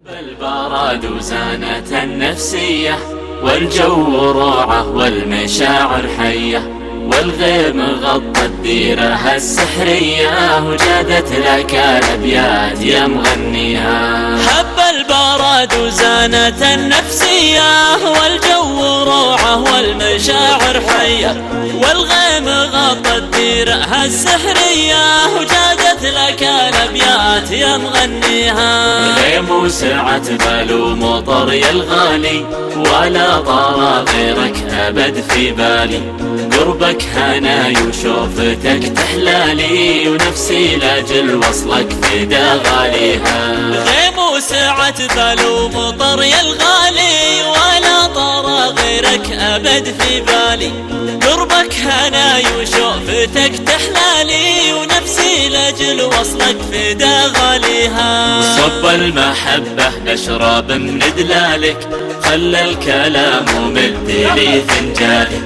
البرد وزانة النفسية والجو روعة والمشاعر حية، والغيم غطى الديرة السحرية وجادت لك الأبيات يا مغنيها. حب البرد وزانة النفسية والجو روعة والمشاعر حية، والغيم غطى الديرة السحرية وجادت لك الأبيات يا مغنيها. غيم وسعة بال ومطر يا الغالي، ولا طار غيرك أبد في بالي، قربك هناي وشوفتك تحلالي، ونفسي لاجل وصلك فدا غاليها. غيم وسعة بال ومطر يا الغالي، ولا طار غيرك أبد في بالي، قربك هناي وشوفتك تحلالي، ونفسي لاجل وصلك فدا غاليها. صب المحبة أشرب من دلالك، خلى الكلام ومد لي فنجالي،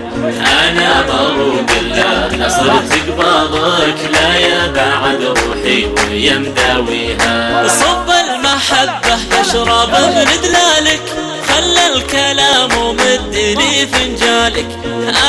أنا مروق الله صرت قباضك، لا يا بعد روحي ويا مداويها. صب المحبة أشرب من دلالك، خلى الكلام ومد لي فنجالك،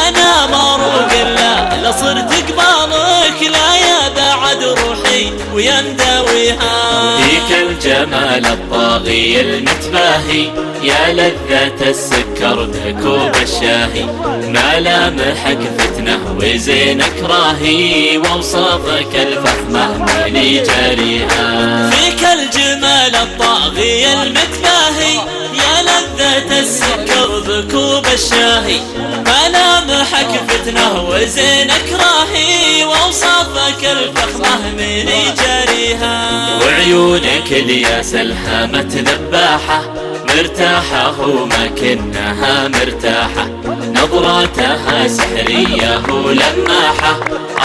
أنا مروق الله صرت قباضك، لا يا بعد روحي ويا مداويها. فيك الجمال الطاغي المتباهي، يا لذة السكر بكوب الشاهي، ملامحك فتنة وزينك راهي، ووصافك الفخمة من جاريها. فيك الجمال الطاغي المتباهي، يا لذة السكر بكوب الشاهي، ملامحك فتنة وزينك راهي، ووصافك الفخمة من جاريها. وعيونك الياس الهامة ذباحة، مرتاحة ومكنها مرتاحة، نظراتها سحرية ولماحة،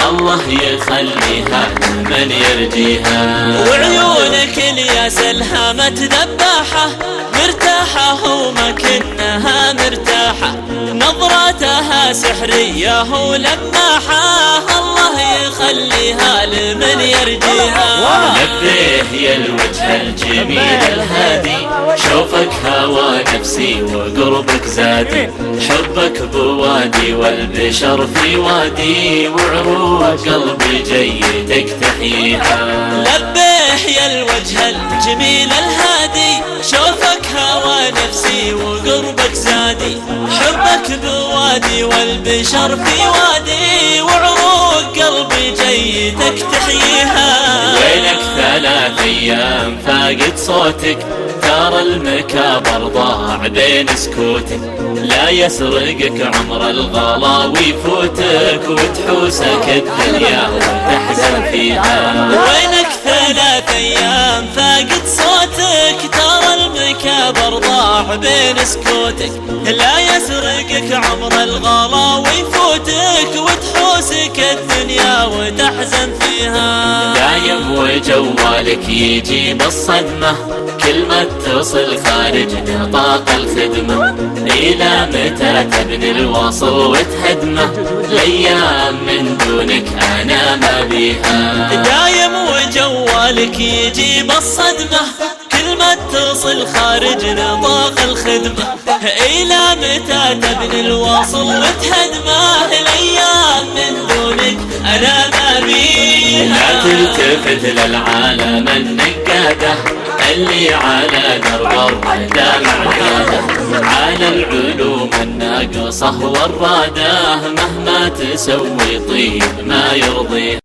الله يخليها لمن يرجيها. وعيونك الياس الهامة ذباحة، مرتاحة ومكنها مرتاحة، نظراتها سحرية ولماحة، الله يخليها لمن يرجيها. لبيه يا الوجه الجميل الهادي، شوفك هوى نفسي وقربك زادي، حبك بوادي والبشر في وادي، وعروق قلبي جيتك تحييها. لبيه يا الوجه الجميل الهادي، شوفك هوى نفسي وقربك زادي، حبك بوادي والبشر في وادي، وعروق قلبي جيتك تحييها. وينك 3 أيام فاقد صوتك، ترى المكابر ضاع بين سكوتك، لا يسرقك عمر الغلا ويفوتك، وتحوسك الدنيا وتحزن فيها. وينك 3 أيام فاقد صوتك، ترى المكابر ضاع بين سكوتك، لا يسرقك عمر الغلا ويفوتك، وتحوسك الدنيا وتحزن فيها. دايم وجوالك يجيب الصدمة، كل ما اتصل خارج نطاق الخدمة، إلى متى تبني الوصل وتهدمه، الأيام من دونك أنا ما بيها. دايم وجوالك يجيب الصدمة، كل ما اتصل خارج نطاق الخدمة، إلى متى تبني الوصل وتهدمه، الأيام من دونك أنا ما بيها. لا تلتفت للعالم النقادة، اللي على درب الردى معقادة، على العلوم الناقصة والرادة، مهما تسوي طيب ما يرضيه.